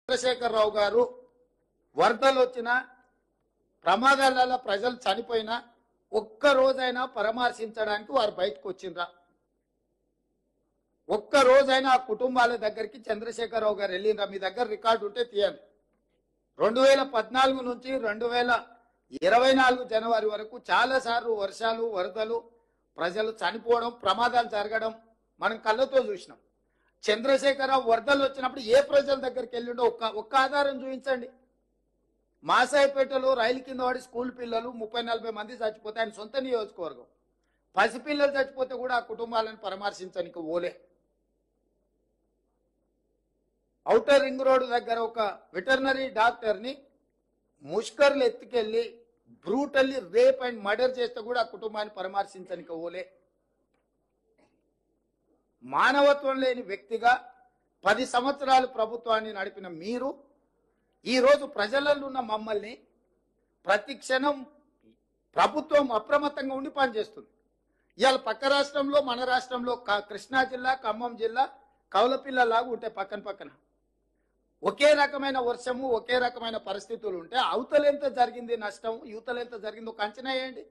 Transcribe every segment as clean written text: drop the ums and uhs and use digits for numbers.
చంద్రశేఖరరావు గారు వరదలు వచ్చినా ప్రమాదాలలో ప్రజలు చనిపోయినా ఒక్క రోజైనా పరామర్శించడానికి వారు బయటకు వచ్చిండ్రా? ఒక్క రోజైనా ఆ కుటుంబాల దగ్గరికి చంద్రశేఖరరావు గారు వెళ్ళిండ్రా? మీ దగ్గర రికార్డు ఉంటే తీయండి. 2014 నుంచి 2024 జనవరి వరకు చాలాసార్లు వర్షాలు, వరదలు, ప్రజలు చనిపోవడం, ప్రమాదాలు జరగడం మనం కళ్ళతో చూసినాం. చంద్రశేఖరరావు వరదలు వచ్చినప్పుడు ఏ ప్రజల దగ్గరికి వెళ్ళిండో ఒక్క ఆధారం చూపించండి. మాసాయిపేటలో రైలు కింద పడి స్కూల్ పిల్లలు 30-40 మంది చచ్చిపోతే ఆయన సొంత నియోజకవర్గం. పసిపిల్లలు చచ్చిపోతే కూడా ఆ కుటుంబాలను పరామర్శించడానికి ఓలే. ఔటర్ రింగ్ రోడ్ దగ్గర ఒక వెటర్నరీ డాక్టర్ని ముష్కర్లు ఎత్తుకెళ్ళి బ్రూటల్లీ రేప్ అండ్ మర్డర్ చేస్తే కూడా ఆ కుటుంబాన్ని పరామర్శించడానికి ఓలే. మానవత్వం లేని వ్యక్తిగా 10 సంవత్సరాలు ప్రభుత్వాన్ని నడిపిన మీరు ఈరోజు ప్రజలలో ఉన్న మమ్మల్ని ప్రతి క్షణం ప్రభుత్వం అప్రమత్తంగా ఉండి పనిచేస్తుంది. ఇవాళ పక్క రాష్ట్రంలో మన రాష్ట్రంలో కృష్ణా జిల్లా, ఖమ్మం జిల్లా కౌలపిల్లలాగా ఉంటే పక్కన పక్కన ఒకే రకమైన వర్షము, ఒకే రకమైన పరిస్థితులు ఉంటే అవతలెంత జరిగింది నష్టం, యువతలెంత జరిగిందో ఒక అంచనా వేయండి.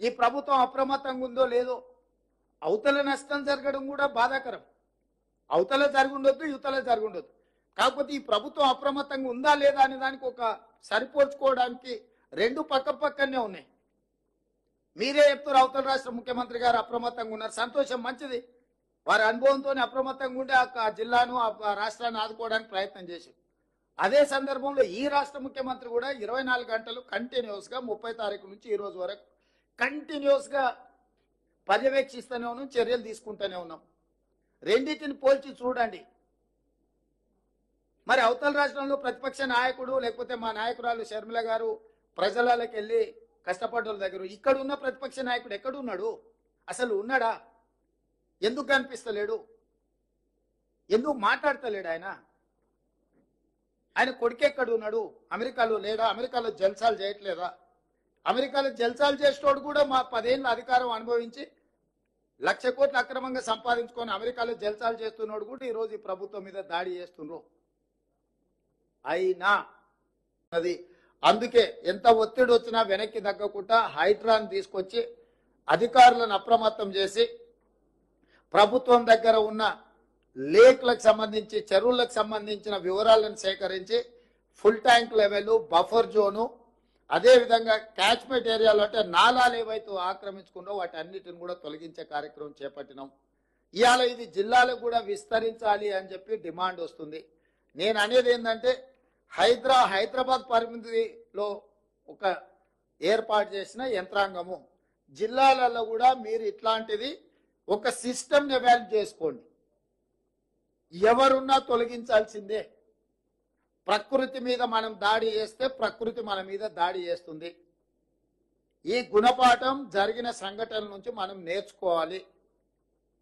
ఈ ప్రభుత్వం అప్రమత్తంగా ఉందో లేదో. అవతల నష్టం జరగడం కూడా బాధాకరం. అవతల జరుగుండొద్దు, యువతల జరుగుండొద్దు. కాకపోతే ఈ ప్రభుత్వం అప్రమత్తంగా ఉందా లేదా అనే దానికి ఒక సరిపోల్చుకోవడానికి రెండు పక్కనే ఉన్నాయి. మీరే చెప్తారు అవతల రాష్ట్ర ముఖ్యమంత్రి గారు అప్రమత్తంగా ఉన్నారు. సంతోషం, మంచిది. వారి అనుభవంతో అప్రమత్తంగా ఉండి ఆ జిల్లాను, ఆ రాష్ట్రాన్ని ఆదుకోవడానికి ప్రయత్నం చేశారు. అదే సందర్భంలో ఈ రాష్ట్ర ముఖ్యమంత్రి కూడా 24 గంటలు కంటిన్యూస్గా 30 తారీఖు నుంచి ఈ రోజు వరకు కంటిన్యూస్గా పర్యవేక్షిస్తూనే ఉన్నాం, చర్యలు తీసుకుంటూనే ఉన్నాం. రెండింటిని పోల్చి చూడండి. మరి అవతల రాష్ట్రంలో ప్రతిపక్ష నాయకుడు లేకపోతే మా నాయకురాలు షర్మిల గారు ప్రజలకి వెళ్ళి కష్టపడ్డోళ్ళ దగ్గర, ఇక్కడ ఉన్న ప్రతిపక్ష నాయకుడు ఎక్కడున్నాడు? అసలు ఉన్నాడా? ఎందుకు కనిపిస్తలేడు? ఎందుకు మాట్లాడతలేడు? ఆయన కొడుకెక్కడ ఉన్నాడు? అమెరికాలో లేడా? అమెరికాలో జల్సాలు చేయట్లేదా? అమెరికాలో జల్సాలు చేసేటోడు కూడా మా 10 ఏళ్ళ అధికారం అనుభవించి 1,00,000 కోట్లు అక్రమంగా సంపాదించుకొని అమెరికాలో జల్సాలు చేస్తున్నాడు కూడా ఈరోజు ఈ ప్రభుత్వం మీద దాడి చేస్తున్నారు. అయినా అది అందుకే ఎంత ఒత్తిడి వచ్చినా వెనక్కి తగ్గకుండా హైడ్రాన్ తీసుకొచ్చి అధికారులను అప్రమత్తం చేసి ప్రభుత్వం దగ్గర ఉన్న లేక్లకు సంబంధించి, చెరువులకు సంబంధించిన వివరాలను సేకరించి full tank level, buffer zone, అదేవిధంగా క్యాచ్మెంట్ ఏరియాలో అంటే నాలాలు ఏవైతే ఆక్రమించుకున్నో వాటి అన్నిటిని కూడా తొలగించే కార్యక్రమం చేపట్టినాం. ఇవాళ ఇది జిల్లాలకు కూడా విస్తరించాలి అని చెప్పి డిమాండ్ వస్తుంది. నేను అనేది ఏంటంటే హైదరాబాద్ పరిమితిలో ఒక ఏర్పాటు చేసిన యంత్రాంగము, జిల్లాలలో కూడా మీరు ఇట్లాంటిది ఒక సిస్టమ్ని ఎవాల్వ్ చేసుకోండి. ఎవరున్నా తొలగించాల్సిందే. ప్రకృతి మీద మనం దాడి చేస్తే ప్రకృతి మన మీద దాడి చేస్తుంది. ఈ గుణపాఠం జరిగిన సంఘటనల నుంచి మనం నేర్చుకోవాలి.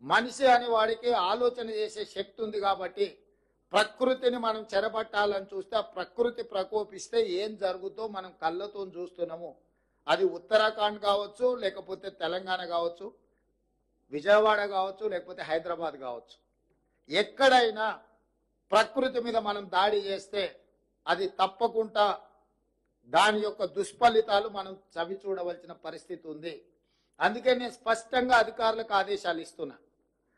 మనిషి అని వాడికి ఆలోచన చేసే శక్తి ఉంది కాబట్టి ప్రకృతిని మనం చెరబట్టాలని చూస్తే ఆ ప్రకృతి ప్రకోపిస్తే ఏం జరుగుతుందో మనం కళ్ళతో చూస్తున్నాము. అది ఉత్తరాఖండ్ కావచ్చు, లేకపోతే తెలంగాణ కావచ్చు, విజయవాడ కావచ్చు, లేకపోతే హైదరాబాద్ కావచ్చు. ఎక్కడైనా ప్రకృతి మీద మనం దాడి చేస్తే అది తప్పకుండా దాని యొక్క దుష్ఫలితాలు మనం చవి చూడవలసిన పరిస్థితి ఉంది. అందుకే నేను స్పష్టంగా అధికారులకు ఆదేశాలు ఇస్తున్నా.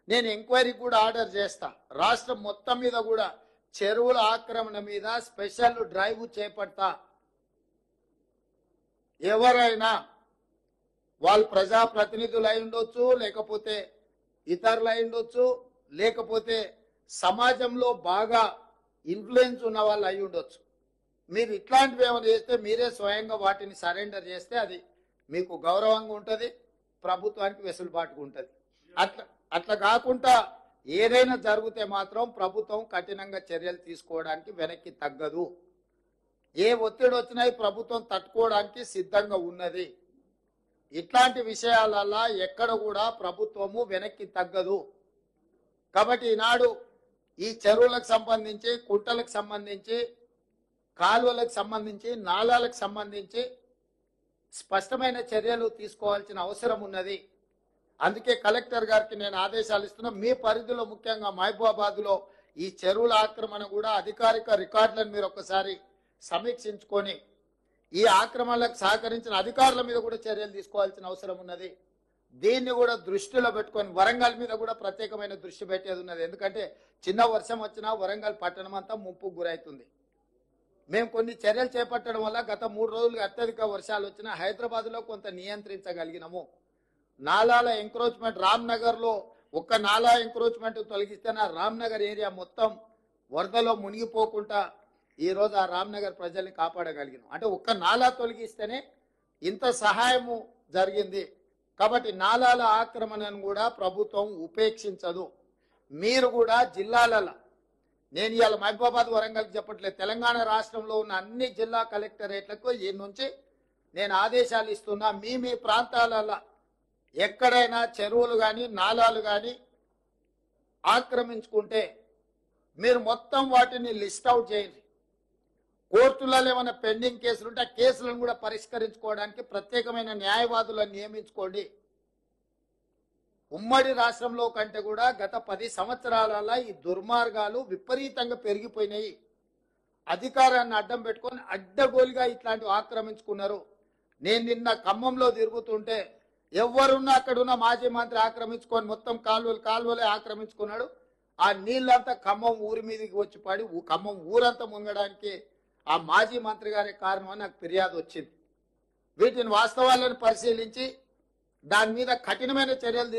నేను ఎంక్వైరీ కూడా ఆర్డర్ చేస్తా. రాష్ట్రం మొత్తం మీద కూడా చెరువుల ఆక్రమణ మీద స్పెషల్ డ్రైవ్ చేపడతా. ఎవరైనా వాళ్ళు ప్రజాప్రతినిధులు అయి ఉండొచ్చు, లేకపోతే ఇతరులు అయి ఉండొచ్చు, లేకపోతే సమాజంలో బాగా ఇన్ఫ్లుయెన్స్ ఉన్న వాళ్ళు అయి ఉండొచ్చు. మీరు ఇట్లాంటివి ఏమైనా చేస్తే మీరే స్వయంగా వాటిని సరెండర్ చేస్తే అది మీకు గౌరవంగా ఉంటుంది, ప్రభుత్వానికి వెసులుబాటుగా ఉంటుంది. అట్లా కాకుండా ఏదైనా జరిగితే మాత్రం ప్రభుత్వం కఠినంగా చర్యలు తీసుకోవడానికి వెనక్కి తగ్గదు. ఏ ఒత్తిడి వచ్చినా ప్రభుత్వం తట్టుకోవడానికి సిద్ధంగా ఉన్నది. ఇట్లాంటి విషయాలలో ఎక్కడ కూడా ప్రభుత్వము వెనక్కి తగ్గదు. కాబట్టి ఈనాడు ఈ చెరువులకు సంబంధించి, కుంటలకు సంబంధించి, కాలువలకు సంబంధించి, నాలాలకు సంబంధించి స్పష్టమైన చర్యలు తీసుకోవాల్సిన అవసరం ఉన్నది. అందుకే కలెక్టర్ గారికి నేను ఆదేశాలు ఇస్తున్నా. మీ పరిధిలో ముఖ్యంగా మహబూబాబాద్లో ఈ చెరువుల ఆక్రమణ కూడా అధికారిక రికార్డులను మీరు ఒక్కసారి సమీక్షించుకొని ఈ ఆక్రమణలకు సహకరించిన అధికారుల మీద కూడా చర్యలు తీసుకోవాల్సిన అవసరం ఉన్నది. దీన్ని కూడా దృష్టిలో పెట్టుకొని వరంగల్ మీద కూడా ప్రత్యేకమైన దృష్టి పెట్టేది ఉన్నది. ఎందుకంటే చిన్న వర్షం వచ్చినా వరంగల్ పట్టణం అంతా ముంపుకు గురవుతుంది. మేము కొన్ని చర్యలు చేపట్టడం వల్ల గత 3 రోజులుగా అత్యధిక వర్షాలు వచ్చినా హైదరాబాద్లో కొంత నియంత్రించగలిగినాము. నాలాల ఎంక్రోచ్మెంట్ రామ్నగర్లో ఒక్క నాలా ఎంక్రోచ్మెంట్ తొలగిస్తే నా రామ్నగర్ ఏరియా మొత్తం వరదలో మునిగిపోకుండా ఈరోజు ఆ రామ్నగర్ ప్రజల్ని కాపాడగలిగినాం. అంటే ఒక్క నాలా తొలగిస్తేనే ఇంత సహాయము జరిగింది. కాబట్టి నాలాల ఆక్రమణను కూడా ప్రభుత్వం ఉపేక్షించదు. మీరు కూడా జిల్లాలలో, నేను ఇవాళ మహబూబాబాద్ వరంగల్ చెప్పట్లేదు, తెలంగాణ రాష్ట్రంలో ఉన్న అన్ని జిల్లా కలెక్టరేట్లకు ఈ నుంచి నేను ఆదేశాలు ఇస్తున్నా. మీ ప్రాంతాలలో ఎక్కడైనా చెరువులు కానీ నాలాలు కానీ ఆక్రమించుకుంటే మీరు మొత్తం వాటిని లిస్ట్ అవుట్ చేయండి. కోర్టులలో ఏమైనా పెండింగ్ కేసులు ఉంటే ఆ కేసులను కూడా పరిష్కరించుకోవడానికి ప్రత్యేకమైన న్యాయవాదులను నియమించుకోండి. ఉమ్మడి రాష్ట్రంలో కంటే కూడా గత 10 సంవత్సరాల ఈ దుర్మార్గాలు విపరీతంగా పెరిగిపోయినాయి. అధికారాన్ని అడ్డం పెట్టుకొని అడ్డగోలుగా ఇట్లాంటివి ఆక్రమించుకున్నారు. నేను నిన్న ఖమ్మంలో తిరుగుతుంటే ఎవరున్నా అక్కడున్న మాజీ మంత్రి ఆక్రమించుకొని మొత్తం కాలువలే ఆక్రమించుకున్నాడు. ఆ నీళ్ళంతా ఖమ్మం ఊరి మీదకి వచ్చి పడి ఖమ్మం ఊరంతా మునగడానికి ఆ మాజీ మంత్రి గారే కారణం అని నాకు ఫిర్యాదు వచ్చింది. వీటిని వాస్తవాలను పరిశీలించి దాని మీద కఠినమైన చర్యలు